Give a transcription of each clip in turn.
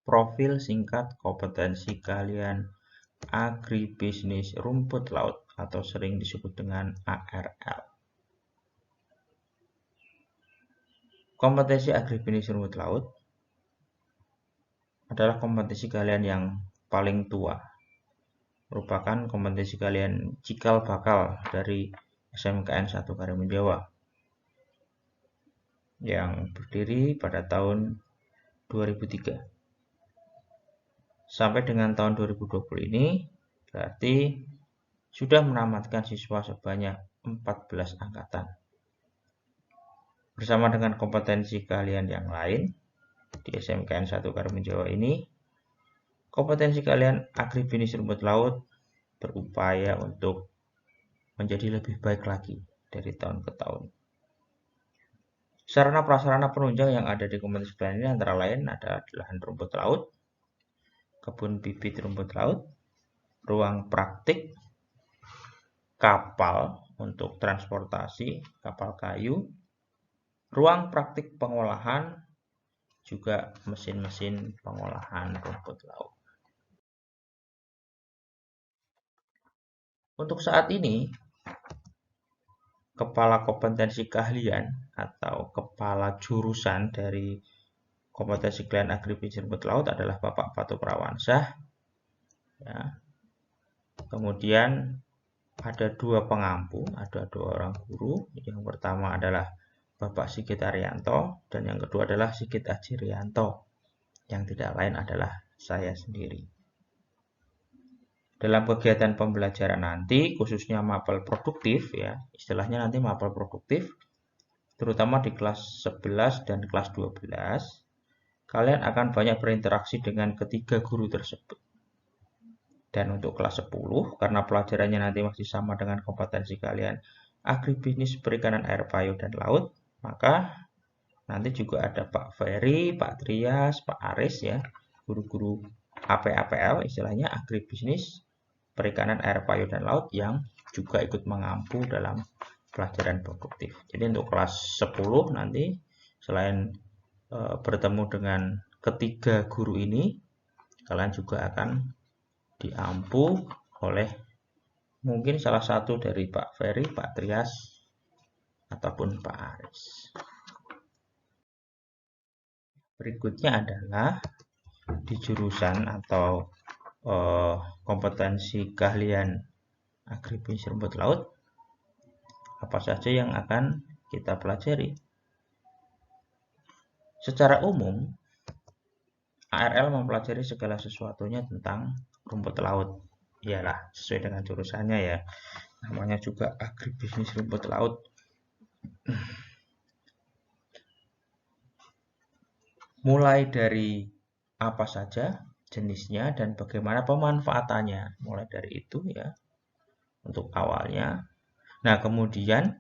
profil singkat kompetensi keahlian agribisnis rumput laut atau sering disebut dengan ARL. Kompetensi agribisnis rumput laut adalah kompetensi keahlian yang paling tua, merupakan kompetensi keahlian cikal bakal dari SMKN 1 Karimun Jawa yang berdiri pada tahun 2003. Sampai dengan tahun 2020 ini berarti sudah menamatkan siswa sebanyak 14 angkatan. Bersama dengan kompetensi keahlian yang lain di SMKN 1 Karimun Jawa ini, kompetensi keahlian agribisnis rumput laut berupaya untuk menjadi lebih baik lagi dari tahun ke tahun. Sarana prasarana penunjang yang ada di kompetensi keahlian ini antara lain adalah lahan rumput laut, kebun bibit rumput laut, ruang praktik, kapal untuk transportasi, kapal kayu, ruang praktik pengolahan, juga mesin-mesin pengolahan rumput laut. Untuk saat ini, kepala kompetensi keahlian atau kepala jurusan dari kompetensi keahlian agribisnis rumput laut adalah Bapak Fatu Prawansyah. Ya. Kemudian ada 2 pengampu, ada 2 orang guru. Yang pertama adalah Bapak Sigit Arianto dan yang kedua adalah Sigit Ajirianto. Yang tidak lain adalah saya sendiri. Dalam kegiatan pembelajaran nanti, khususnya mapel produktif ya, istilahnya nanti mapel produktif, terutama di kelas 11 dan kelas 12, kalian akan banyak berinteraksi dengan ketiga guru tersebut. Dan untuk kelas 10, karena pelajarannya nanti masih sama dengan kompetensi kalian agribisnis perikanan air payu dan laut, maka nanti juga ada Pak Ferry, Pak Trias, Pak Aris ya, guru-guru APAPL istilahnya agribisnis perikanan air payu dan laut yang juga ikut mengampu dalam pelajaran produktif. Jadi untuk kelas 10 nanti selain bertemu dengan ketiga guru ini, kalian juga akan diampu oleh mungkin salah satu dari Pak Ferry, Pak Trias, ataupun Pak Aris. Berikutnya adalah di jurusan atau kompetensi keahlian agribisnis rumput laut, apa saja yang akan kita pelajari. Secara umum, ARL mempelajari segala sesuatunya tentang rumput laut. Iyalah, sesuai dengan jurusannya ya. Namanya juga agribisnis rumput laut. Mulai dari apa saja jenisnya dan bagaimana pemanfaatannya, mulai dari itu ya untuk awalnya. Nah, kemudian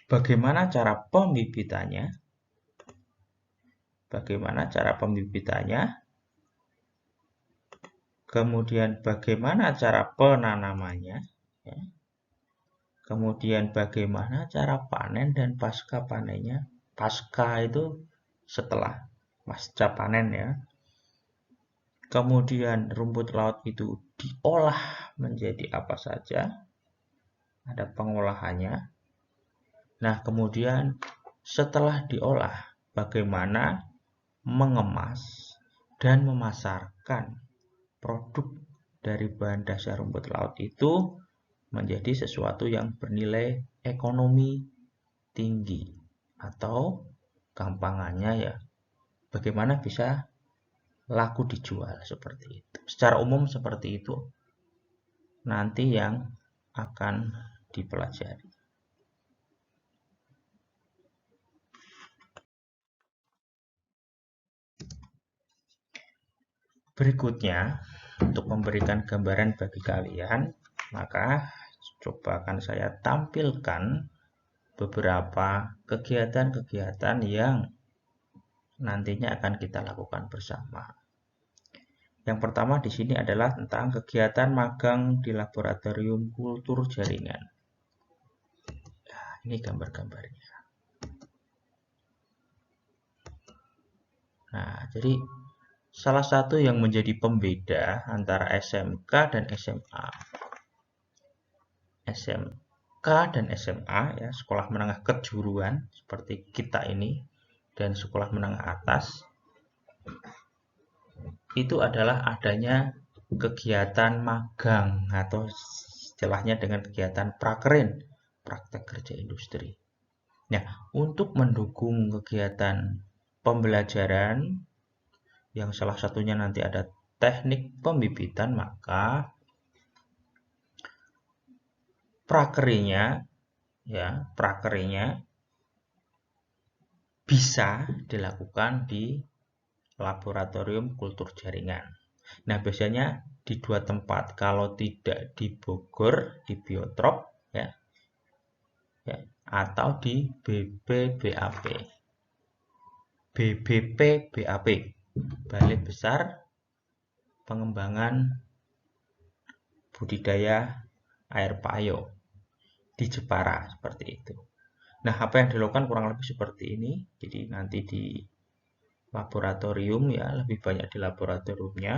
bagaimana cara pembibitannya, kemudian bagaimana cara penanamannya, ya. Kemudian bagaimana cara panen dan pasca panennya. Pasca itu setelah pasca panen ya. Kemudian rumput laut itu diolah menjadi apa saja, ada pengolahannya. Nah, kemudian setelah diolah, bagaimana mengemas dan memasarkan produk dari bahan dasar rumput laut itu menjadi sesuatu yang bernilai ekonomi tinggi, atau gampangannya ya, bagaimana bisa laku dijual seperti itu. Secara umum seperti itu nanti yang akan dipelajari. Berikutnya, untuk memberikan gambaran bagi kalian, maka coba akan saya tampilkan beberapa kegiatan-kegiatan yang nantinya akan kita lakukan bersama. Yang pertama di sini adalah tentang kegiatan magang di laboratorium kultur jaringan. Nah, ini gambar-gambarnya. Nah, jadi salah satu yang menjadi pembeda antara SMK dan SMA. SMK dan SMA ya, sekolah menengah kejuruan seperti kita ini dan sekolah menengah atas itu adalah adanya kegiatan magang atau istilahnya dengan kegiatan prakerin, praktek kerja industri. Nah, untuk mendukung kegiatan pembelajaran yang salah satunya nanti ada teknik pembibitan, maka prakerinya bisa dilakukan di laboratorium kultur jaringan. Nah, biasanya di dua tempat, kalau tidak di Bogor, di Biotrop, ya, atau di BBBAP, Balai Besar Pengembangan Budidaya Air Payo di Jepara, seperti itu. Nah, apa yang dilakukan kurang lebih seperti ini. Jadi nanti di laboratorium ya, lebih banyak di laboratoriumnya.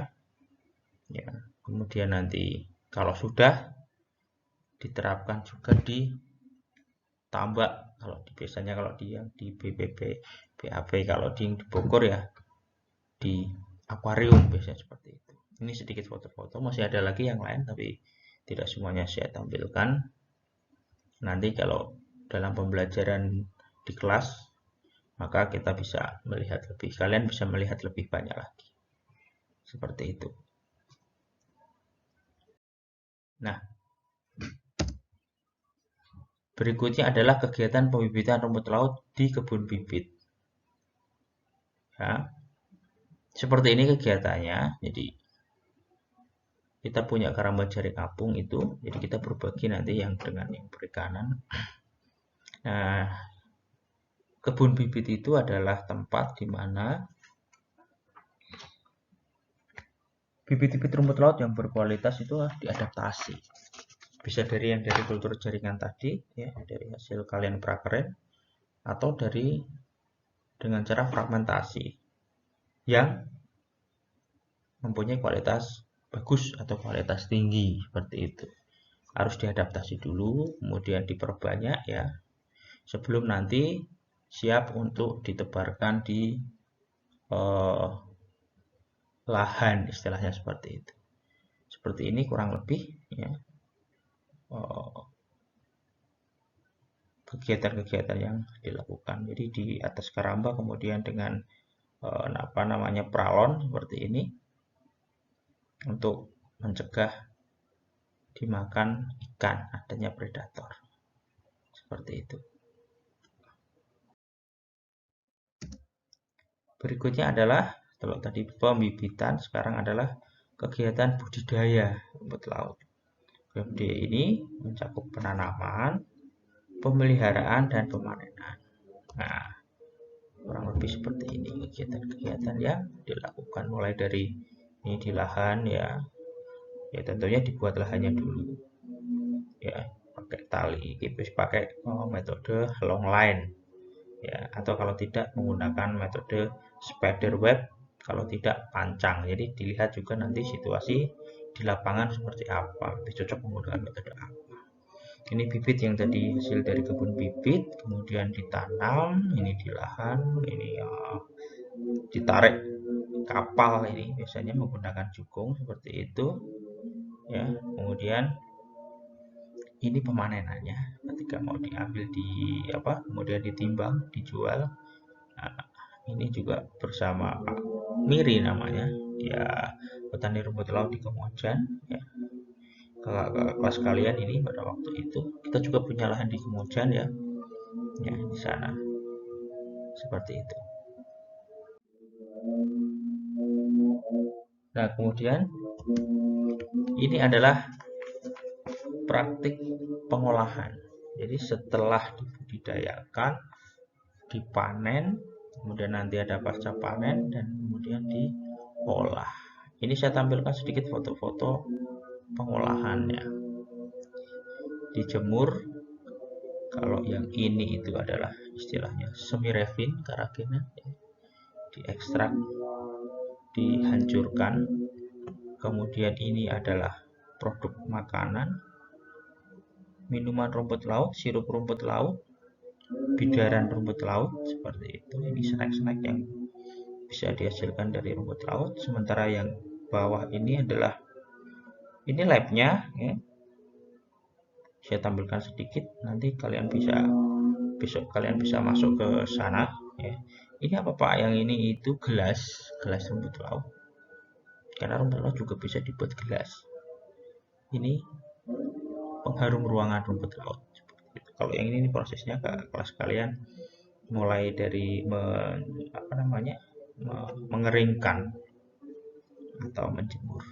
Ya, kemudian nanti kalau sudah diterapkan juga di tambak. Kalau biasanya kalau di BBB, BAP, kalau di Bogor ya di akuarium biasanya seperti itu. Ini sedikit foto-foto, masih ada lagi yang lain tapi tidak semuanya saya tampilkan. Nanti kalau dalam pembelajaran di kelas maka kita bisa melihat lebih, kalian bisa melihat lebih banyak lagi. Seperti itu. Nah, berikutnya adalah kegiatan pembibitan rumput laut di kebun bibit. Ya, seperti ini kegiatannya. Jadi kita punya karamba jaring apung itu, jadi kita berbagi nanti yang dengan yang perikanan. Nah, kebun bibit itu adalah tempat di mana bibit-bibit rumput laut yang berkualitas itu diadaptasi. Bisa dari yang dari kultur jaringan tadi, ya, dari hasil kalian prakerin, atau dari dengan cara fragmentasi yang mempunyai kualitas bagus atau kualitas tinggi, seperti itu. Harus diadaptasi dulu, kemudian diperbanyak ya, sebelum nanti siap untuk ditebarkan di lahan, istilahnya seperti itu. Seperti ini kurang lebih ya, kegiatan-kegiatan yang dilakukan. Jadi di atas karamba kemudian dengan apa namanya pralon seperti ini untuk mencegah dimakan ikan, adanya predator. Seperti itu. Berikutnya adalah kalau tadi pembibitan, sekarang adalah kegiatan budidaya rumput laut. Budidaya ini mencakup penanaman, pemeliharaan, dan pemanenan. Nah, kurang lebih seperti ini kegiatan-kegiatan yang dilakukan mulai dari ini di lahan ya, ya tentunya dibuat lahannya dulu ya, pakai tali, kita pakai metode long line ya, atau kalau tidak menggunakan metode spider web, kalau tidak pancang. Jadi dilihat juga nanti situasi di lapangan seperti apa, lebih cocok menggunakan metode apa. Ini bibit yang tadi hasil dari kebun bibit, kemudian ditanam, ini di lahan, ini ditarik kapal, ini biasanya menggunakan jukung seperti itu ya. Kemudian ini pemanenannya ketika mau diambil di apa, kemudian ditimbang, dijual. Nah, ini juga bersama Pak Miri namanya, dia petani rumput laut di Kemojan ya. Kelas kalian ini pada waktu itu kita juga punya lahan di Kemojan ya, ya di sana seperti itu. Nah, kemudian ini adalah praktik pengolahan. Jadi setelah dibudidayakan, dipanen, kemudian nanti ada pasca panen dan kemudian diolah. Ini saya tampilkan sedikit foto-foto pengolahannya. Dijemur, kalau yang ini itu adalah istilahnya semi revin, karagena, diekstrak, dihancurkan. Kemudian ini adalah produk makanan, minuman rumput laut, sirup rumput laut, bidaran rumput laut, seperti itu. Ini snack-snack yang bisa dihasilkan dari rumput laut. Sementara yang bawah ini adalah ini labnya, ya. Saya tampilkan sedikit, nanti besok kalian bisa masuk ke sana, ya. Ini apa Pak? Yang ini itu gelas rumput laut. Karena rumput laut juga bisa dibuat gelas. Ini pengharum ruangan rumput laut. Kalau yang ini prosesnya ke kelas kalian mulai dari mengeringkan atau menjemur.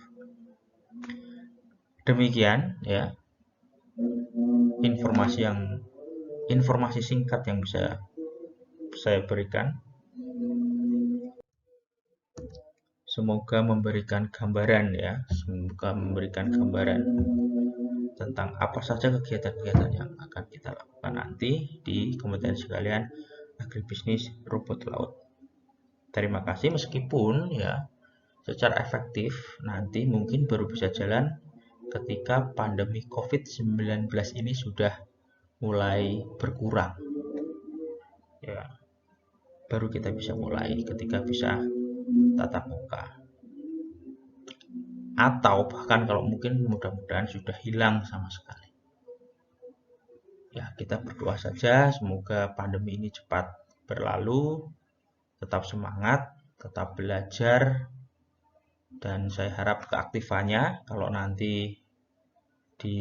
Demikian ya informasi singkat yang bisa saya berikan. Semoga memberikan gambaran tentang apa saja kegiatan-kegiatan yang akan kita lakukan nanti di kompetensi kalian agribisnis rumput laut. Terima kasih, meskipun ya secara efektif nanti mungkin baru bisa jalan ketika pandemi COVID-19 ini sudah mulai berkurang. Ya, baru kita bisa mulai ketika bisa tatap muka. Atau bahkan kalau mungkin mudah-mudahan sudah hilang sama sekali. Ya, kita berdoa saja semoga pandemi ini cepat berlalu. Tetap semangat, tetap belajar, dan saya harap keaktifannya kalau nanti di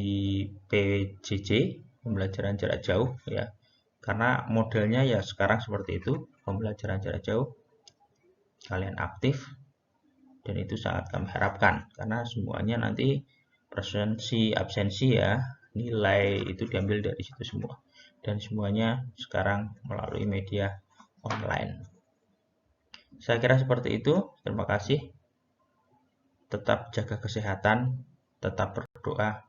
PJJ, pembelajaran jarak jauh ya. Karena modelnya ya sekarang seperti itu, pembelajaran jarak jauh. Kalian aktif, dan itu sangat kami harapkan karena semuanya nanti presensi absensi ya, nilai itu diambil dari situ semua, dan semuanya sekarang melalui media online. Saya kira seperti itu. Terima kasih, tetap jaga kesehatan, tetap berdoa,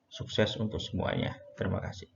sukses untuk semuanya. Terima kasih.